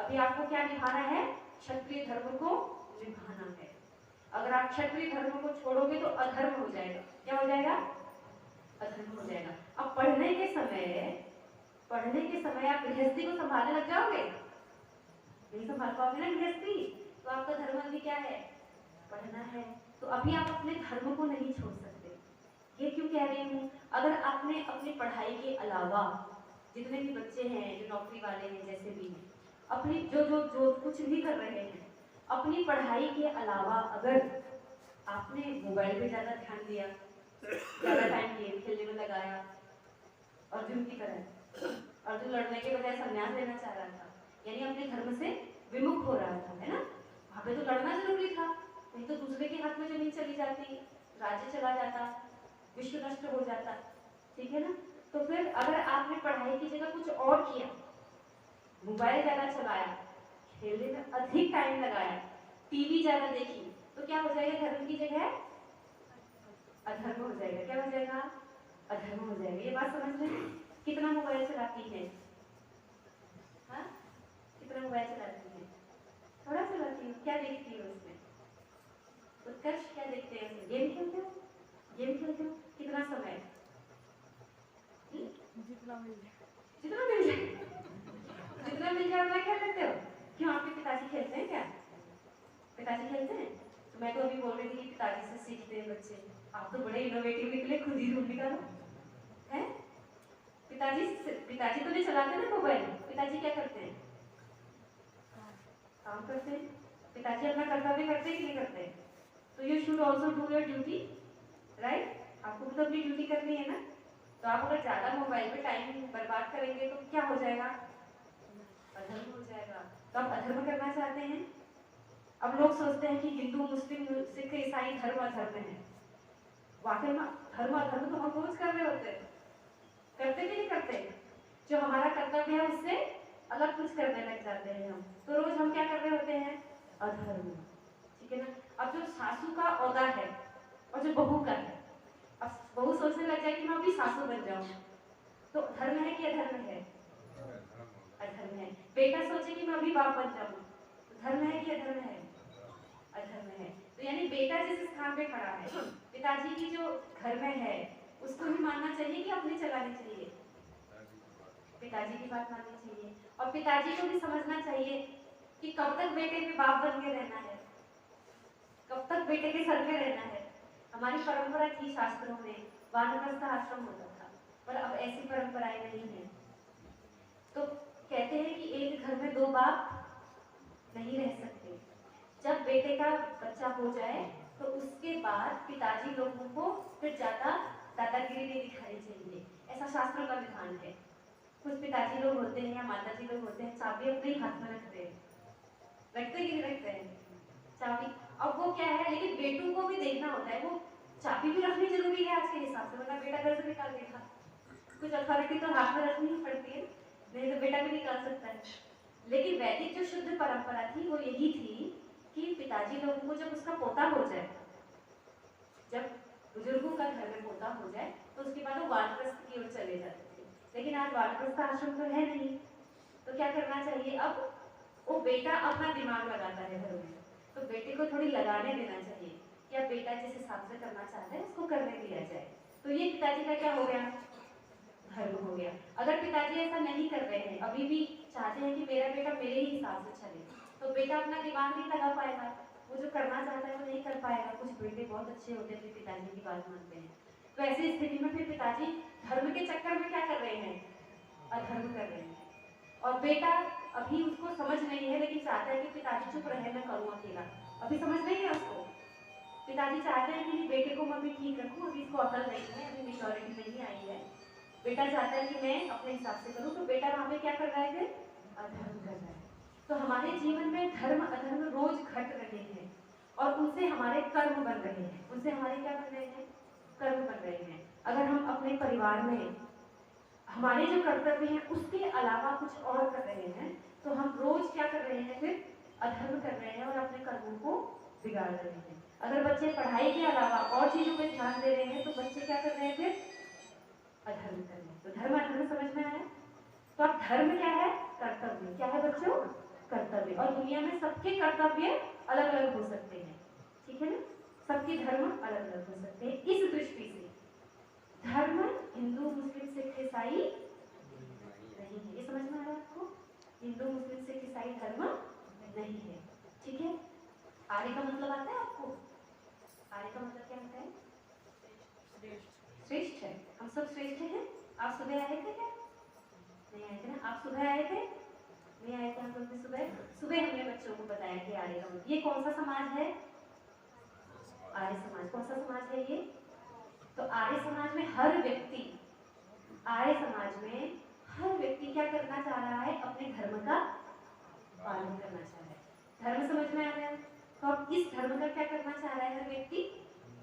अभी आपको क्या निभाना है? क्षत्रिय धर्म को निभाना है। अगर आप क्षत्रिय धर्म को छोड़ोगे तो अधर्म हो जाएगा। क्या हो जाएगा? अधर्म हो जाएगा। अब पढ़ने के समय आप गृहस्थी को संभालने लग जाओगे, नहीं संभाल पाओगे ना गृहस्थी, तो आपका धर्म भी क्या है? पढ़ना है। तो अभी आप अपने धर्म को नहीं छोड़ सकते। ये क्यों कह रही हूँ? अगर आपने अपनी पढ़ाई के अलावा, जितने भी बच्चे हैं जो नौकरी वाले हैं जैसे भी हैं, अपनी जो कुछ भी कर रहे हैं, अपनी पढ़ाई के अलावा अगर आपने मोबाइल पे ज्यादा ध्यान दिया, ज्यादा टाइम गेम खेलने में लगाया, अर्जुन की तरह अर्जुन लड़ने के बजाय संन्यास लेना चाह रहा था, यानी अपने धर्म से विमुख हो रहा था, है ना? वहां पे तो लड़ना जरूरी था, नहीं तो दूसरे के हाथ में जमीन चली जाती, राज्य चला जाता, विश्व नष्ट हो जाता, ठीक है ना? तो फिर अगर आपने पढ़ाई की जगह कुछ और किया, मोबाइल ज्यादा चलाया, खेलने में अधिक टाइम लगाया, टीवी ज्यादा देखी, तो क्या हो जाएगा? धर्म की जगह अधर्म हो जाएगा। क्या हो जाएगा? अधर्म हो जाएगा। ये बात समझ लें। कितना मोबाइल चलाती है? हाँ, कितना मोबाइल चलाती है? थोड़ा चलाती हो। क्या देखती हो उसमें? उत्कर्ष क्या देखते हैं उसमें? गेम खेलते हो? गेम खेलते हो? कितना समय? जितना मिल जाए, जितना मिल जाए, जितना मिल जाए उतना खेल लेते हो। क्यों, आपके पिताजी खेलते हैं क्या? पिताजी खेलते हैं? तो मैं तो अभी बोल रही थी कि पिताजी से सीखते हैं बच्चे। आप तो बड़े इनोवेटिव निकले, खुद ही रूम निकालो है। पिताजी तो नहीं चलाते ना मोबाइल, पिताजी क्या करते हैं? काम करते हैं। पिताजी अपना कर्तव्य करते हैं कि नहीं करते? तो you should also do your duty, right? आपको भी तो अपनी ड्यूटी करनी है ना। तो आप अगर ज्यादा मोबाइल पे टाइम बर्बाद करेंगे तो क्या हो जाएगा? अधर्म हो जाएगा। तो आप अधर्म करना चाहते हैं? अब लोग सोचते हैं कि हिंदू, मुस्लिम, सिख, ईसाई धर्म अधर्म है। वाकई में धर्म अधर्म तो हम रोज कर रहे होते हैं, करते कि नहीं करते? जो हमारा कर्तव्य है उससे अलग कुछ करने लग जाते हैं हम, तो रोज हम क्या कर रहे होते हैं? अधर्म, ठीक है ना? अब जो सासू का ओहदा है और जो बहू का है, अब बहू सोचने लग जाए कि मैं अभी सासू बन जाऊं, तो धर्म है कि अधर्म है? अधर्म है। बेटा सोचे कि मैं अभी बाप बन जाऊं, तो धर्म है कि अधर्म है? अधर्म है। तो यानी बेटा जिस स्थान पे खड़ा है, पिताजी की जो घर में है, उसको भी मानना चाहिए कि अपनी चलानी चाहिए? पिताजी की बात माननी चाहिए। और पिताजी को भी समझना चाहिए कि कब तक बेटे पे बाप बन के रहना है, कब तक बेटे के सर पे रहना है। हमारी परंपरा थी शास्त्रों में, वानप्रस्थ आश्रम होता था, पर अब ऐसी परंपराएं नहीं है। तो कहते हैं कि एक घर में दो बाप नहीं रह सकते। जब बेटे का बच्चा हो जाए तो उसके बाद पिताजी लोगों को फिर ज्यादा दादागिरी नहीं दिखानी चाहिए, ऐसा शास्त्रों का विधान है। कुछ पिताजी लोग होते हैं या माताजी लोग होते हैं, चाबी अपने ही हाथ में रखते हैं, रखते कि नहीं रखते हैं चाबी? अब वो क्या है, लेकिन बेटों को भी देखना होता है, वो चाबी भी रखनी जरूरी है आज के हिसाब से, वरना बेटा घर से निकाल देगा। कुछ अथॉरिटी तो हाथ में रखनी ही पड़ती है, नहीं तो बेटा भी निकाल सकता है। लेकिन वैदिक जो शुद्ध परंपरा थी वो यही थी कि पिताजी लोगों को जब उसका पोता हो जाए, जब बुजुर्गों का घर में पोता हो जाए, तो उसके बाद वो वानप्रस्थ की ओर चले जाते थे। लेकिन आज वानप्रस्थ आश्रम तो है नहीं, तो क्या करना चाहिए? अब वो बेटा अपना दिमाग लगाता है घर में, तो बेटे को थोड़ी लगाने देना चाहिए कि अब बेटा जिस हिसाब से करना चाहता है उसको करने दिया जाए। तो ये पिताजी का क्या हो गया? धर्म हो गया। अगर पिताजी ऐसा नहीं कर रहे हैं, अभी भी चाहते हैं कि मेरा बेटा मेरे ही हिसाब से चले, तो बेटा अपना दिमाग नहीं लगा पाएगा, वो जो करना चाहता है वो नहीं कर पाएगा। कुछ बेटे बहुत अच्छे होते हैं, पिताजी की बात मानते हैं, तो ऐसी स्थिति में फिर पिताजी धर्म के चक्कर में क्या कर रहे हैं? अधर्म कर रहे हैं। और बेटा अभी उसको समझ नहीं है, लेकिन चाहता है कि पिताजी चुप रहे, मैं करूँ अकेला। अभी समझ नहीं है उसको। पिताजी चाहते हैं कि बेटे को मैं भी ठीक रखूं, अभी इसको अकल नहीं है, अभी मेच्योरिटी नहीं आई है। बेटा चाहता है कि मैं अपने हिसाब से करूं, तो बेटा वहां पे क्या कर रहा है? फिर अधर्म कर रहा है। तो हमारे जीवन में धर्म अधर्म रोज घट रहे हैं और उनसे हमारे कर्म बन रहे हैं। उनसे हमारे क्या बन रहे हैं? कर्म बन रहे हैं। अगर हम अपने परिवार में हमारे जो कर्तव्य हैं उसके अलावा कुछ और कर रहे हैं, तो हम रोज क्या कर रहे हैं? फिर अधर्म कर रहे हैं और अपने कर्मों को बिगाड़ रहे हैं। अगर बच्चे पढ़ाई के अलावा और चीजों पर ध्यान दे रहे हैं, तो बच्चे क्या कर रहे हैं? फिर अधर्म कर रहे हैं। तो धर्म अधर्म समझ में आया? तो अब धर्म क्या है? कर्तव्य क्या है बच्चों? कर्तव्य, और दुनिया में सबके कर्तव्य अलग अलग हो सकते हैं, ठीक है ना, सबके धर्म अलग अलग हो सकते हैं। इस दृष्टि से धर्म हिंदू मुस्लिम सिख ईसाई नहीं है। ये समझ में आ रहा है आपको? हिंदू मुस्लिम सिख ईसाई धर्म नहीं है, ठीक है। आर्य का मतलब आता है आपको? आर्य का मतलब क्या होता है? श्रेष्ठ है। हम सब श्रेष्ठ हैं। आप सुबह आए थे क्या? नहीं आए थे ना? आप सुबह आए थे? नहीं आए थे हम लोग भी सुबह। सुबह हमने बच्चों को बताया कि आर्य का मतलब, ये कौन सा समाज है? आर्य समाज। कौन सा समाज है ये? तो आर्य समाज में हर व्यक्ति, आर्य समाज में हर व्यक्ति क्या करना चाह रहा है? अपने धर्म का पालन करना चाह रहा है। धर्म समझ में आ गया? तो अब इस धर्म का क्या करना चाह रहा है? हर व्यक्ति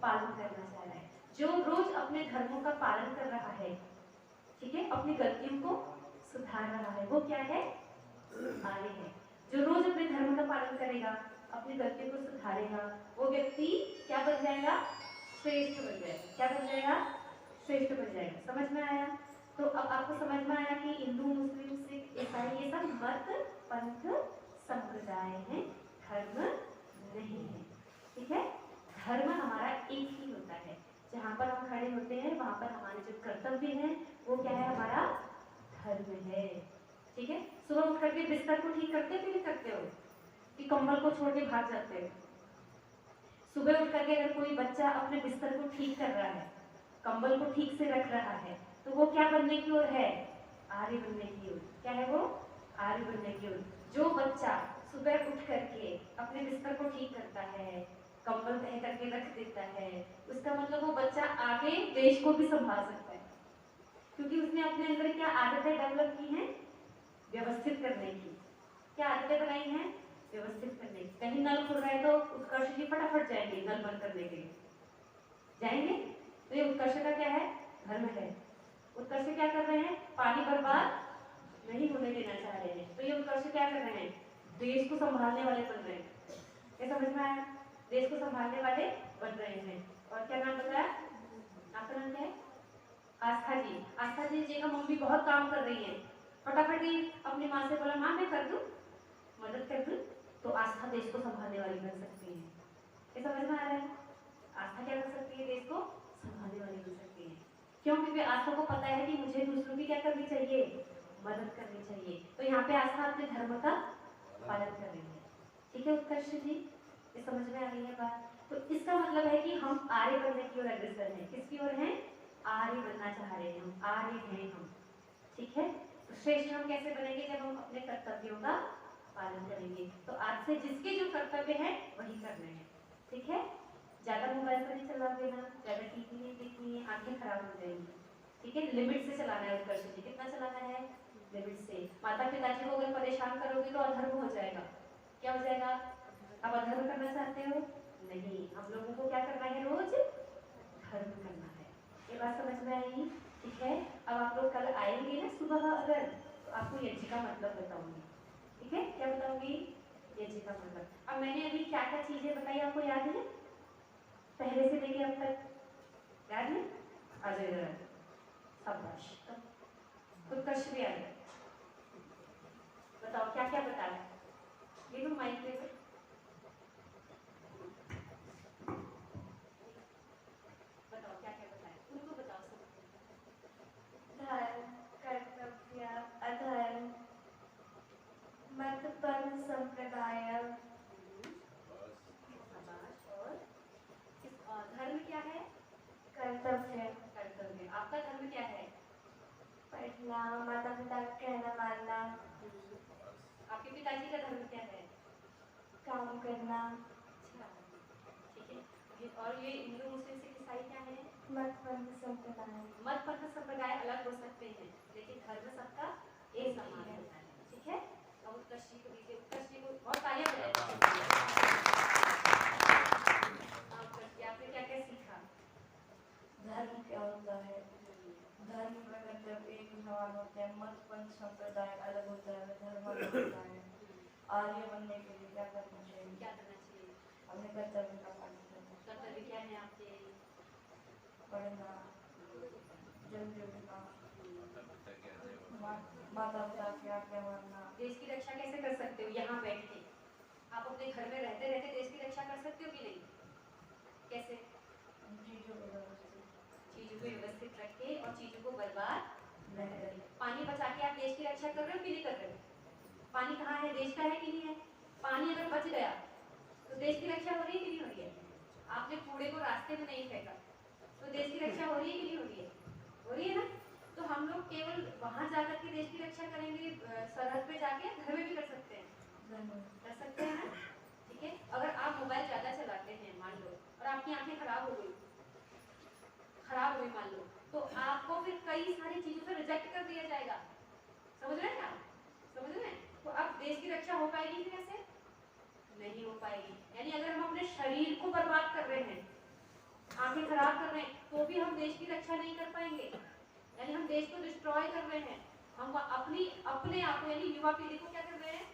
पालन करना चाह रहा है। जो रोज अपने धर्मों का पालन कर रहा है, ठीक है, अपनी गलतियों को सुधार रहा है, वो क्या है? आर्य है। जो रोज अपने धर्म का पालन करेगा, अपनी गलतियों को सुधारेगा, वो व्यक्ति क्या बन जाएगा? श्रेष्ठ बन जाएगा। क्या बन जाएगा? श्रेष्ठ बन जाएगा। समझ में आया? तो अब आपको समझ में आया कि हिंदू मुस्लिम सिख ईसाई ये सब मत पंथ संप्रदाय हैं, धर्म नहीं है, ठीक है। धर्म हमारा एक ही होता है। जहाँ पर हम खड़े होते हैं वहां पर हमारे जो कर्तव्य है वो क्या है? हमारा धर्म है, ठीक है। सुबह उठ करके बिस्तर को ठीक करते हो कि नहीं करते हो? कि कंबल को छोड़ के भाग जाते हो? सुबह उठ करके अगर कोई बच्चा अपने बिस्तर को ठीक कर रहा है, कंबल को ठीक से रख रहा है, तो वो क्या बनने की ओर है? आर्य बनने की ओर। क्या है वो? आर्य बनने की ओर। जो बच्चा सुबह उठ करके अपने बिस्तर को ठीक करता है, कंबल तह करके रख देता है, उसका मतलब वो बच्चा आगे देश को भी संभाल सकता है, क्योंकि उसने अपने अंदर क्या आदतें डेवलप की हैं? व्यवस्थित करने की। क्या आदतें बनाई हैं? व्यवस्थित करने की। कहीं नल खुल रहा है तो उत्कर्ष जी फटाफट जाएंगे नल बंद करने के लिए, जाएंगे। तो ये उत्कर्ष का क्या है? धर्म है। उत्कर्ष क्या कर रहे हैं? पानी बर्बाद नहीं होने देना चाह रहे हैं। तो ये उत्कर्ष क्या कर रहे हैं? देश को संभालने वाले बन रहे हैं। ये समझ में आया? देश को संभालने वाले बन रहे हैं। और क्या नाम बताया? आपका नाम क्या है? आस्था जी। आस्था जी का मम्मी बहुत काम कर रही है, फटाफट ही अपनी माँ से बोला माँ मैं कर दूं, मदद कर दूं, तो आस्था देश को संभालने वाली बन सकती है। ये समझ में आ रहा है? आस्था क्या कर सकती है? देश को संभालने वाली बन सकती है। क्यों? क्योंकि आस्था को पता है कि मुझे दूसरों की क्या करनी चाहिए? मदद करनी चाहिए। तो यहाँ पे आस्था अपने धर्म का पालन कर रही है, ठीक है उत्कर्ष जी? ये समझ में आ रही है बात? तो इसका मतलब है कि हम आर्य बनने की ओर अग्रसर हैं। किसकी ओर हैं? आर्य बनना चाह रहे हैं हम, आर्य हैं हम, ठीक है। तो श्रेष्ठ हम कैसे बनेंगे? जब हम अपने कर्तव्यों का पालन करेंगे। तो आज से जिसके जो कर्तव्य है वही करने हैं, ठीक है। ज्यादा मोबाइल पर नहीं चला देना, ज्यादा टीवी नहीं देखनी है, आंखें खराब हो जाएंगी, ठीक है। लिमिट से चलाना है उत्कर्ष जी। कितना चलाना है? लिमिट से। माता पिताजी को अगर परेशान करोगे तो अधर्म हो जाएगा। क्या हो जाएगा? आप अधर्म करना चाहते हो? नहीं, हम लोगों को क्या करना है? रोज धर्म करना है। ये बात समझ में आएगी, ठीक है। अब आप लोग कल आएंगे ना सुबह, अगर तो आपको यज्ञ का मतलब बताऊंगी, ठीक है। क्या बताऊंगी? यज्ञ का मतलब। अब मैंने अभी क्या क्या चीजें बताई आपको याद है? पहले से लेके अब तक याद है? आ जाएगा शाबाश। उत्कर्ष भी आ गया। बताओ क्या क्या बताया? ये तो माइक पे बताओ क्या क्या बताया, उनको बताओ सब। धर्म, कर्तव्य, अधर्म, मत पंथ संप्रदाय। और धर्म क्या है? कर्तव्य, कर्तव्य। आपका धर्म क्या है? पढ़ना, माता पिता का कहना मानना, आपके पिताजी का धर्म क्या है? काम करना। अच्छा, ठीक है। और ये हिंदू मुस्लिम सिख ईसाई क्या है? मत पंथ संप्रदाय। मत पंथ संप्रदाय अलग हो सकते हैं, लेकिन धर्म सबका एक समान होता है, ठीक है। अब उत्कर्ष जी को दीजिए, उत्कर्ष जी को बहुत तालियां बजाइए। आपने क्या क्या सीखा? धर्म क्या होता है? धर्म का कर्तव्य एक समान होते हैं, मत पंथ संप्रदाय अलग होता है, धर्म अलग होता है। आर्य बनने के लिए क्या करना चाहिए? क्या करना चाहिए? अपने कर्तव्य का पालन करना। कर्तव्य क्या है आपके? पढ़ना, जल्दी उठना, माता पिता की आज्ञा मानना। देश की रक्षा कैसे कर सकते हो? यहाँ आप अपने घर में रहते रहते देश की रक्षा कर सकते हो कि नहीं? कैसे? चीज़ों को व्यवस्थित चीजों को व्यवस्थित रख के और चीजों को बर्बाद न नहीं करें। पानी बचा के आप देश की रक्षा कर रहे हो कि नहीं कर रहे हो? पानी कहाँ है? देश का है कि नहीं है? पानी अगर बच गया तो देश की रक्षा हो रही है कि नहीं हो रही है? आपने कूड़े को रास्ते में नहीं फेंका तो देश की रक्षा हो रही है कि नहीं हो रही है? हो रही है ना? तो हम लोग केवल वहां जाकर के देश की रक्षा करेंगे, सरहद पे जाके घर में भी कर सकते हैं, कर सकते हैं ना? ठीक है। अगर आप मोबाइल ज्यादा चलाते हैं मान लो और आपकी आंखें खराब हो गई मान लो, तो आपको फिर कई सारी चीजों से रिजेक्ट कर दिया जाएगा। समझ रहे हैं आप? समझ रहे हैं? तो अब देश की रक्षा हो पाएगी फिर ऐसे? नहीं हो पाएगी। यानी अगर हम अपने शरीर को बर्बाद कर रहे हैं, आंखें खराब कर रहे हैं, तो भी हम देश की रक्षा नहीं कर पाएंगे। यानी हम देश को डिस्ट्रॉय कर रहे हैं। हम अपने आप को यानी युवा पीढ़ी को क्या कर रहे हैं?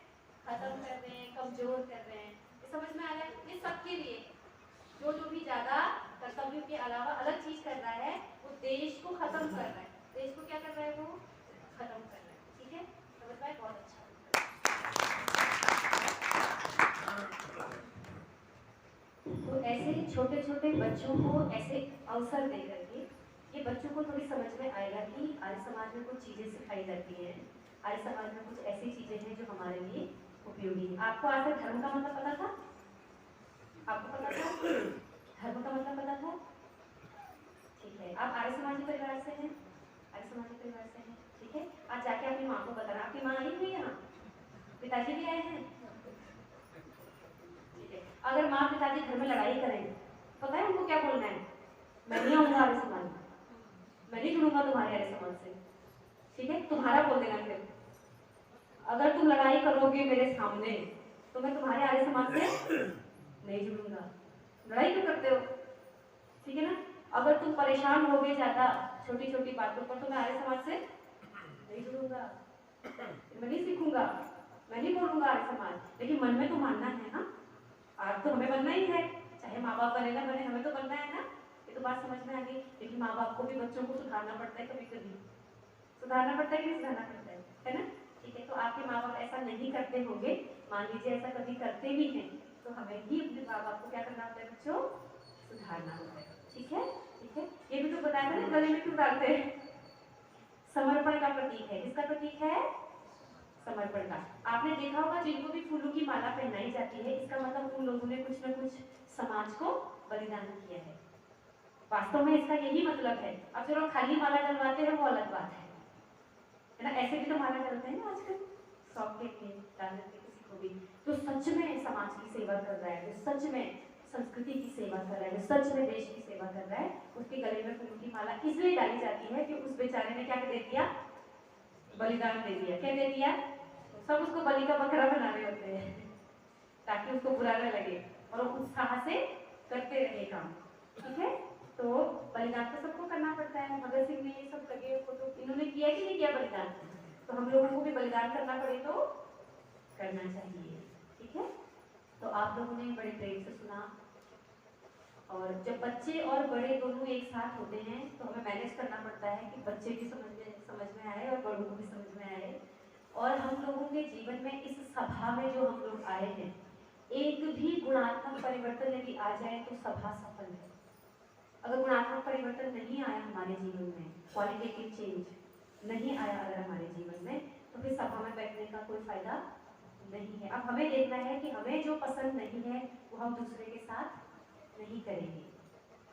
खत्म कर रहे हैं, कमजोर कर रहे हैं। ये समझ में आ रहा है? ये सबके लिए जो भी ज्यादा कर्तव्यों के अलावा अलग चीज कर रहा है वो देश को खत्म कर रहा है। देश को क्या कर रहा है? वो खत्म कर रहा है। ठीक है, समझ में आया? बहुत अच्छा। तो ऐसे छोटे छोटे बच्चों को ऐसे अवसर दे करके ये बच्चों को थोड़ी समझ में आएगा कि आर्य समाज में कुछ चीजें सिखाई जाती हैं, आर्य समाज में कुछ ऐसी चीजें हैं जो हमारे लिए उपयोगी है। आपको आज तक धर्म का मतलब पता था? आपको पता था? धर्म का मतलब पता था? ठीक है। आप आर्य समाजी परिवार से हैं? आर्य समाजी परिवार से हैं, ठीक है। आज जाके अपनी माँ को बताना। आपकी माँ आई हुई है यहाँ? पिताजी भी आए हैं? ठीक है। अगर माँ पिताजी घर में लड़ाई करें, पता है उनको क्या बोलना है? मैं नहीं आऊंगा आर्य समाज, मैं नहीं जुड़ूंगा तुम्हारे आर्य समाज से। ठीक है, तुम्हारा बोल देना फिर। अगर तुम लड़ाई करोगे मेरे सामने तो मैं तुम्हारे आर्य समाज से नहीं जुड़ूंगा। लड़ाई क्यों करते हो? ठीक है ना? अगर तुम परेशान होगे ज्यादा छोटी छोटी बातों पर तो मैं आर्य समाज से नहीं जुड़ूंगा, मैं नहीं सीखूंगा, मैं नहीं बोलूंगा आर्य समाज। लेकिन मन में तो मानना है ना, आज तो हमें बनना ही है, चाहे माँ बाप बने ना बने, हमें तो बनना है ना। ये तो बात समझ में आ गई। लेकिन माँ बाप को भी बच्चों को सुधारना पड़ता है, कभी कभी सुधारना पड़ता है कि नहीं सुधारना पड़ता है ना? ठीक है। तो आपके माँ बाप ऐसा नहीं करते होंगे, मान लीजिए ऐसा कभी करते भी हैं, तो हमें ही अपने माँ बाप को क्या करना होता है बच्चों? सुधारना होता है। ठीक है, ठीक है। ये भी तो बताया था ना, गले में क्यों डालते हैं? समर्पण का प्रतीक है। किसका प्रतीक है? समर्पण का। आपने देखा होगा जिनको भी फूलों की माला पहनाई जाती है, इसका मतलब उन लोगों ने कुछ न कुछ समाज को बलिदान किया है। वास्तव में इसका यही मतलब है। अब जो लोग खाली माला डलवाते हैं वो अलग बात है ना? ऐसे भी तो माला डलते हैं ना आजकल, शौक के लिए डाल देते किसी को भी। तो सच में समाज की सेवा कर रहा है, जो सच में संस्कृति की सेवा कर रहा है, जो सच में देश की सेवा कर रहा है, उसके गले में फूलों की माला इसलिए डाली जाती है कि उस बेचारे ने क्या दे दिया? बलिदान दे दिया। क्या दे दिया? सब उसको बलि का बकरा बना रहे होते हैं ताकि उसको बुरा न लगे और वो उत्साह से करते रहे काम। ठीक है। तो बलिदान तो सबको करना पड़ता है। भगत सिंह ने ये सब लगे को तो इन्होंने किया कि नहीं किया बलिदान? तो हम लोगों को भी बलिदान करना पड़े तो करना चाहिए। ठीक है। तो आप लोगों ने बड़े प्रेम से सुना। और जब बच्चे और बड़े दोनों एक साथ होते हैं तो हमें मैनेज करना पड़ता है कि बच्चे भी समझ में आए और बड़ों को भी समझ में आए। और हम लोगों के जीवन में इस सभा में जो हम लोग आए हैं, एक भी गुणात्मक परिवर्तन यदि आ जाए तो सभा सफल है। अगर गुणात्मक परिवर्तन नहीं आया हमारे जीवन में, क्वालिटेटिव चेंज नहीं आया अगर हमारे जीवन में, तो फिर सभा में बैठने का कोई फायदा नहीं है। अब हमें देखना है कि हमें जो पसंद नहीं है वो हम दूसरे के साथ नहीं करेंगे।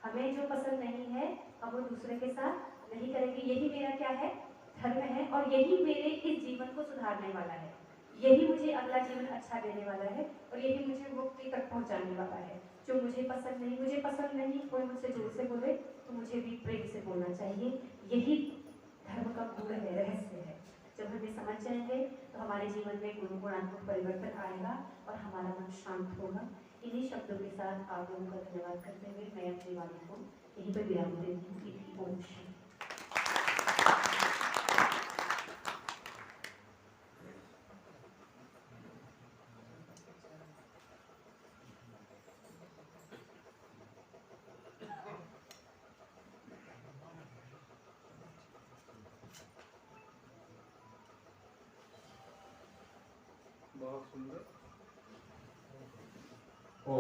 हमें जो पसंद नहीं है हम वो दूसरे के साथ नहीं करेंगे। यही मेरा क्या है? धर्म है। और यही मेरे इस जीवन को सुधारने वाला है, यही मुझे अगला जीवन अच्छा देने वाला है और यही मुझे मुक्ति तक पहुंचाने वाला है। जो मुझे पसंद नहीं, कोई मुझसे जोर से बोले तो मुझे भी प्रेम से बोलना चाहिए। यही धर्म का गुण है, रहस्य है। जब हम ये समझ जाएंगे तो हमारे जीवन में गुणात्मक परिवर्तन आएगा और हमारा मन शांत होगा। इन्हीं शब्दों के साथ आप लोगों का धन्यवाद करते हुए मैं अपनी वाणी को यहीं पर विराम देती हूँ। ओम शांति। बहुत सुंदर। ओ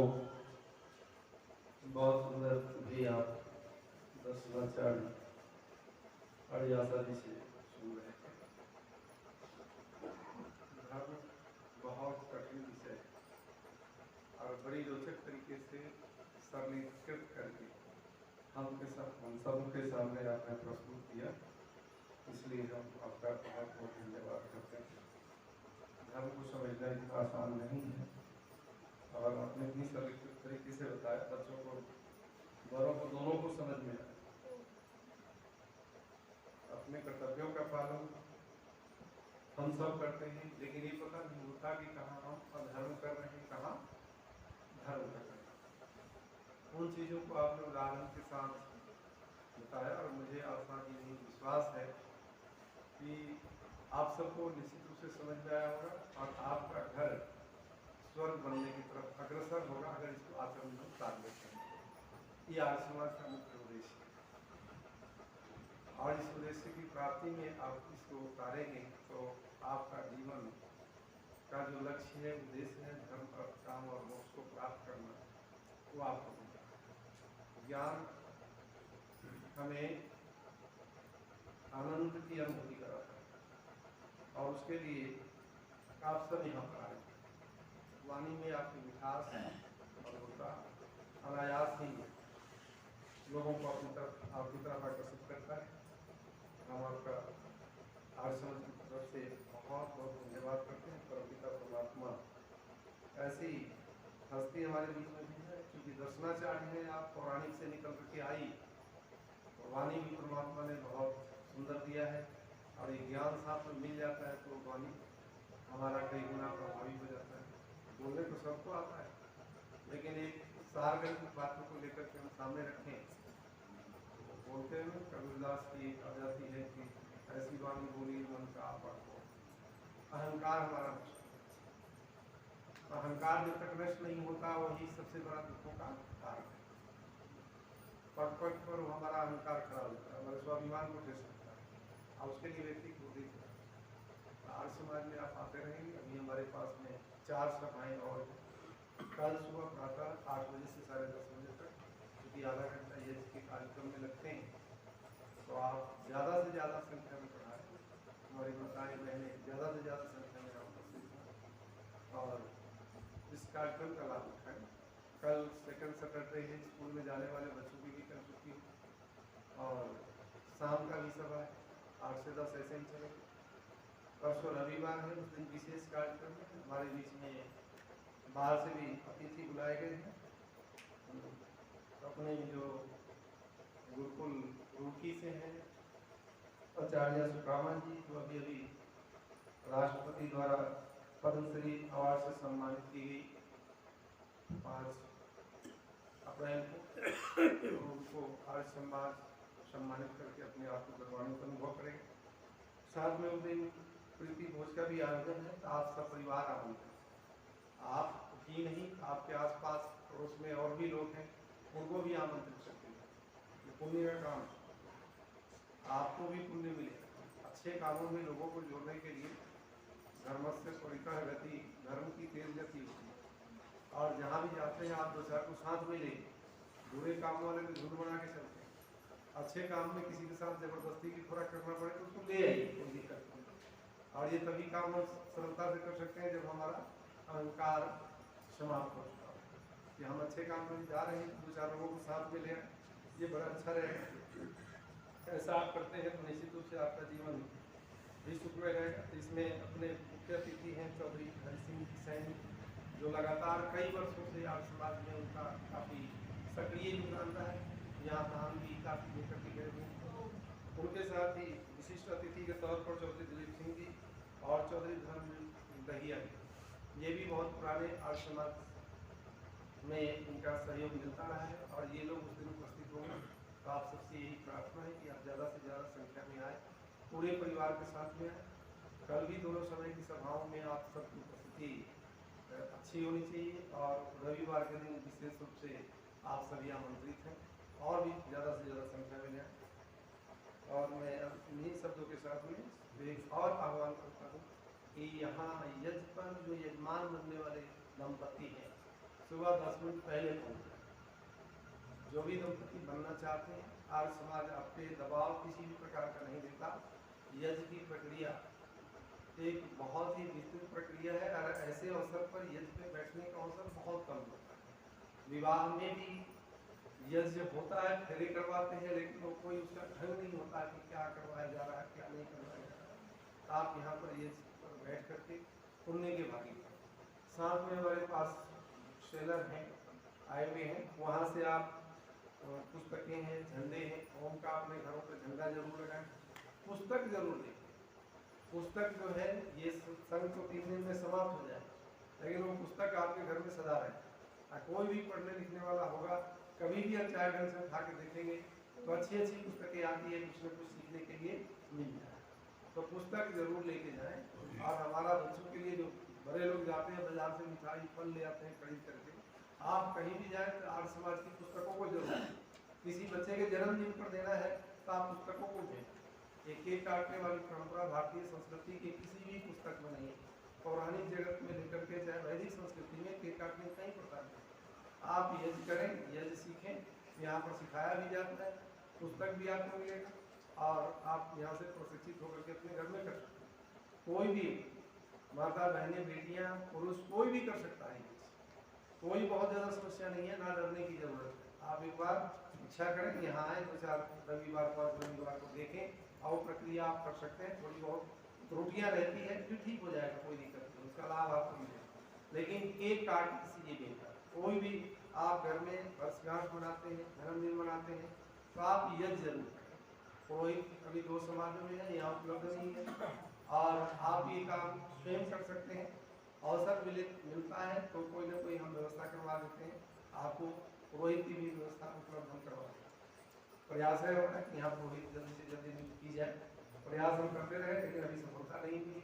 बहुत सुंदर भी आप दर्शनाचार्य अड़ियासादी से सुन रहे थे। धर्म बहुत कठिन विषय है और बड़ी रोचक तरीके से सरलीकृत करके हम सबके सामने आपने प्रस्तुत किया, इसलिए हम आपका बहुत बहुत धन्यवाद करते हैं। धर्म को समझना इतना आसान नहीं है और आपने इतनी सरलीकृत तरीके से बताया, बच्चों को बड़ों को दोनों को समझ में आया। अपने कर्तव्यों का पालन हम सब करते हैं, लेकिन ये पता नहीं होता कि कहाँ हम अधर्म कर रहे हैं, कहाँ धर्म कर रहे हैं। उन चीज़ों को आपने उदाहरण के साथ बताया और मुझे आशा की विश्वास है कि आप सबको निश्चित रूप से समझ में आया होगा और आपका घर स्वर्ग बनने की तरफ अग्रसर होगा अगर इसको आचरण में उतार लेते हैं। ये आर्य समाज का मुख्य उद्देश्य है और इस उद्देश्य की प्राप्ति में आप इसको उतारेंगे तो आपका जीवन का जो लक्ष्य है, उद्देश्य है, धर्म अर्थ काम और मोक्ष को प्राप्त करना, वो आपको मिलेगा। ज्ञान हमें आनंद की अनुभूति कराता है और उसके लिए आप सब यहाँ पर आए। वाणी में आपकी मिठास और होता अनायास ही लोगों को अपनी तरफ आपकी तरफ आकर्षित करता है। हम आपका आर्य समाज की तरफ से बहुत बहुत धन्यवाद करते हैं। परमपिता परमात्मा ऐसी हस्ती हमारे बीच में भी है, क्योंकि दर्शनाचार्य हैं आप, पौराणिक से निकल करके आई, वाणी भी परमात्मा ने बहुत सुंदर दिया है और ये ज्ञान साथ में मिल जाता है तो वाणी हमारा कई गुना प्रभावी हो जाता है। बोलने को सबको आता है, लेकिन एक सारगर्भित बातों को लेकर के हम सामने रखें। बोलते हैं कबीरदास की आ जाती है कि ऐसी वाणी बोली मन का आपा को। अहंकार हमारा अहंकार जब तक नष्ट नहीं होता वही सबसे बड़ा दुखों का कारण है। पग पग पर हमारा अहंकार खड़ा होता है, हमारे स्वाभिमान को ठेस सकता है और उसके लिए व्यक्ति को देख आर्य समाज में आप आते रहेंगे। अभी हमारे पास में 4 सभाएं और कल सुबह प्रातः 8 बजे से 10:30 बजे तक, क्योंकि आधा घंटा ये के कार्यक्रम में लगते हैं, तो आप ज़्यादा से ज़्यादा संख्या में पढ़ाएं। हमारी माताएं बहनें ज़्यादा से ज़्यादा संख्या में उपस्थित हैं और इस कार्यक्रम का लाभ उठाएं। कल सेकंड सैटरडे है, स्कूल में जाने वाले बच्चों की भी कल छुट्टी हो और शाम का भी सभा है, 8 से 10 ऐसे ही चलेगा। परसों रविवार है, उस दिन विशेष कार्यक्रम है। हमारे बीच में बाहर से भी अतिथि बुलाए गए हैं। अपने जो गुरुकुल रुड़की से हैं आचार्य सुकामा जी, जो अभी अभी राष्ट्रपति द्वारा पद्मश्री अवार्ड से सम्मानित की गई 5 अप्रैल को, उनको आर्य समाज सम्मानित करके अपने आप को गौरवान्वित अनुभव करेंगे। साथ में उस दिन प्रीति भोज का भी आयोजन है, तो आप सब परिवार आमंत्रित। आप ही नहीं, आपके आसपास पड़ोस में और भी लोग हैं, उनको भी आमंत्रित करते हैं। पुण्य का काम, आपको भी पुण्य मिले। अच्छे कामों में लोगों को जोड़ने के लिए धर्मस्य परिकर गति, धर्म की तेज गति होती है और जहाँ भी जाते हैं आप 2-4 को साथ में ले। बुरे कामों वाले में झूठ बना के चलते हैं, अच्छे काम में किसी के साथ जबरदस्ती की थोड़ा करना पड़े तो उसको ले आइए, कोई दिक्कत नहीं। और ये तभी काम हम सरलता से कर सकते हैं जब हमारा अहंकार समाप्त हो चुका है कि हम अच्छे काम में जा रहे हैं, 2-4 लोगों को साथ में ले आए, ये बड़ा अच्छा रहेगा। ऐसा आप करते हैं तो निश्चित रूप से आपका जीवन भी सुखमय रहेगा। इसमें अपने मुख्य अतिथि हैं चौधरी हरि सिंह सैनी, जो लगातार कई वर्षों से आर्य समाज में उनका काफ़ी सक्रिय योगदान रहा है। यहाँ धाम भी काफ़ी लेकर के गए हुए। उनके साथ ही विशिष्ट अतिथि के तौर पर चौधरी दिलीप सिंह जी और चौधरी धर्म दहिया, ये भी बहुत पुराने आर्य समाज में इनका सहयोग मिलता रहा है और ये लोग उस दिन उपस्थित होंगे। तो आप सबसे यही प्रार्थना है कि आप ज़्यादा से ज़्यादा संख्या में आए, पूरे परिवार के साथ में आए। कल भी दोनों समय की सभाओं में आप सबकी उपस्थिति अच्छी होनी चाहिए और रविवार के दिन विशेष रूप से आप सभी आमंत्रित हैं और भी ज़्यादा से ज़्यादा संख्या में जाए। और मैं इन्हीं शब्दों के साथ में एक और आह्वान करता हूँ कि यहाँ यज्ञ पर जो यजमान बनने वाले दंपति हैं, सुबह 10 मिनट पहले पहुँच जाए। जो भी दंपति बनना चाहते हैं, आर्य समाज आपके दबाव किसी भी प्रकार का नहीं देता। यज्ञ की प्रक्रिया एक बहुत ही विस्तृत प्रक्रिया है और ऐसे अवसर पर यज्ञ पे बैठने का अवसर बहुत कम होता है। विवाह में भी यज्ञ होता है, फेरे करवाते हैं, लेकिन वो कोई उसका ढंग नहीं होता कि क्या करवाया जा रहा है, क्या नहीं करवाया जा रहा है। आप यहाँ पर यज्ञ पर बैठ करके पुण्य के भागी। साथ में हमारे पास सेलर हैं, आए हुए हैं, वहाँ से आप पुस्तकें हैं, झंडे हैं, ओम का अपने घरों पर झंडा जरूर लगाएं, पुस्तक जरूर देखें। पुस्तक जो है ये संघ तो 3 दिन में समाप्त हो जाए, लेकिन वो पुस्तक आपके घर में सदा रहे। कोई भी पढ़ने लिखने वाला होगा, कभी भी आप 4 घंटे से उठा के देखेंगे तो अच्छी अच्छी पुस्तकें आती है, कुछ न कुछ सीखने के लिए मिल जाए। तो पुस्तक जरूर लेके जाएं। और हमारा बच्चों के लिए जो बड़े लोग जाते हैं बाजार से मिठाई फल ले आते हैं खरीद करके, आप कहीं भी जाए तो आर्य समाज की पुस्तकों को जरूर, किसी बच्चे के जन्मदिन पर देना है तो आप पुस्तकों को दें। ये केक काटने वाली परंपरा भारतीय संस्कृति के किसी भी पुस्तक में नहीं है। पौराणिक जगत में लेकर के चाहे वैदिक संस्कृति में केक काटने कई प्रकार के। आप यज्ञ करें, यज्ञ सीखें, यहाँ पर सिखाया भी जाता है, पुस्तक भी आपको मिलेगा और आप यहाँ से प्रशिक्षित होकर के अपने घर में कर सकते हैं। कोई भी माता बहनें बेटियाँ पुरुष कोई भी कर सकता है, कोई बहुत ज़्यादा समस्या नहीं है, ना डरने की जरूरत है। आप एक बार इच्छा करें, यहाँ आए, 2-4 रविवार 5 रविवार को देखें और प्रक्रिया आप कर सकते हैं। थोड़ी बहुत त्रुटियाँ रहती है, फिर ठीक हो जाएगा, कोई दिक्कत नहीं, उसका लाभ आपको मिलेगा। लेकिन केक काट से ये बेहतर, कोई भी आप घर में वर्षगांठ मनाते हैं, जन्मदिन मनाते हैं तो आप यज्ञ जरूर करें। पुरोहित अभी 2 समाजों में है, यहाँ उपलब्ध नहीं है और आप ये काम स्वयं कर सकते हैं। अवसर मिलता है तो कोई ना कोई हम व्यवस्था करवा देते हैं, आपको पुरोहित की भी व्यवस्था उपलब्ध हम करवा देते हैं। प्रयास है कि यहाँ पुरोहित जल्दी से जल्दी नियुक्त की जाए, प्रयास हम करते रहे, लेकिन अभी सफलता नहीं मिली।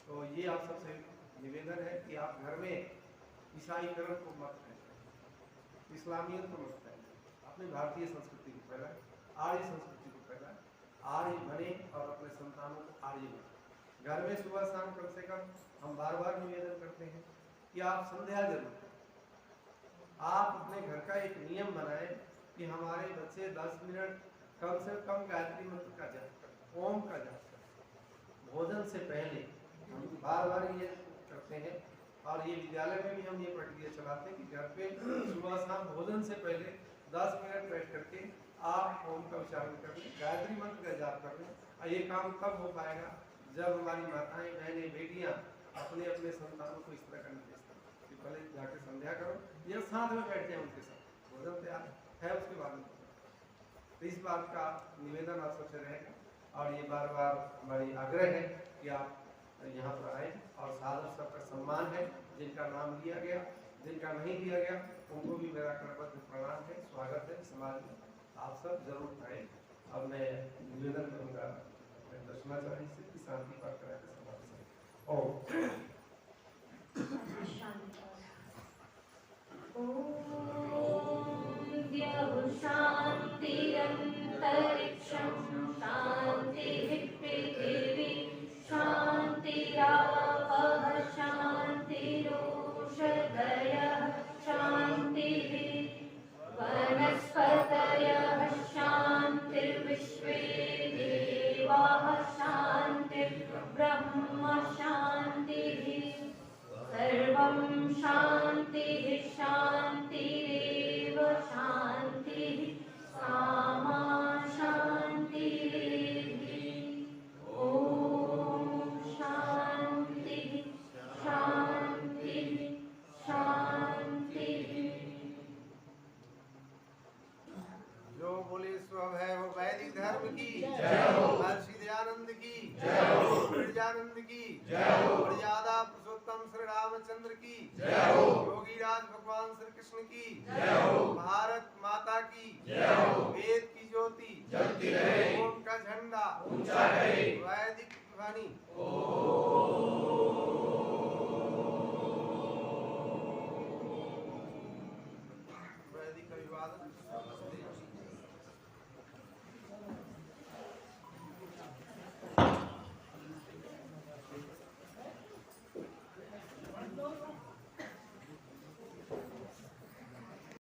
तो ये आप सबसे निवेदन है कि आप घर में ईसाईकरण को मत फैलाएं, इस्लामियत को मत फैलाएं, अपनी भारतीय संस्कृति को फैलाएं, आर्य संस्कृति को फैलाएं, आर्य बने और अपने संतानों को आर्य बने। घर में सुबह शाम कम से कम हम बार-बार निवेदन करते हैं कि आप संध्या जरूर करें। आप अपने घर का एक नियम बनाएं कि हमारे बच्चे 10 मिनट कम से कम गायत्री मंत्र का जाप करें, ओम का जाप करें भोजन से पहले। हम बार-बार ये करते हैं और ये विद्यालय में भी हम ये प्रक्रिया चलाते हैं कि घर पे सुबह शाम भोजन से पहले 10 मिनट बैठ करके आप ओम का उच्चारण कर लें, गायत्री मंत्र का जाप कर लें। और ये काम तब हो पाएगा जब हमारी माताएं बहनें बेटियां अपने अपने संतानों को इस तरह का निर्देश करें कि पहले जाके संध्या करो या साथ में बैठ जाए, उनके साथ भोजन तैयार है उसके बाद में। तो इस बात का निवेदन आप सबसे रहेगा और ये बार बार हमारी आग्रह है कि आप यहाँ पर आए और साधु सबका सम्मान है। जिनका नाम लिया गया, जिनका नहीं दिया गया, उनको भी मेरा करबद्ध प्रणाम है, स्वागत है। समाज में आप सब जरूर आए। अब मैं निवेदन करूँगा दर्शनाचार्य से कि शांति पाठ कराए समाज से। ओम शांतिरन्तरिक्षं शान्तिः पृथिवी शान्तिरापः शान्तिरोषधयः शान्तिः वनस्पतयः शान्तिर्विश्वे देवाः शान्तिर्ब्रह्म शान्तिः सर्वं शान्तिः शान्तिरेव शान्तिः सामा शान्तिरेधि। ॐ शान्तिः शान्तिः शान्तिः। जो बोले स्व है वो वैदिक धर्म की जय हो, महर्षि दयानंद की जय हो, ब्रजानंद की जय हो, मर्यादा पुरुषोत्तम श्री रामचंद्र की जय हो, योगीराज भगवान श्री कृष्ण की जय हो, भारत माता की जय हो, वेद की ज्योति जलती रहे, ओम का झंडा ऊंचा रहे, वैदिक ध्वनि।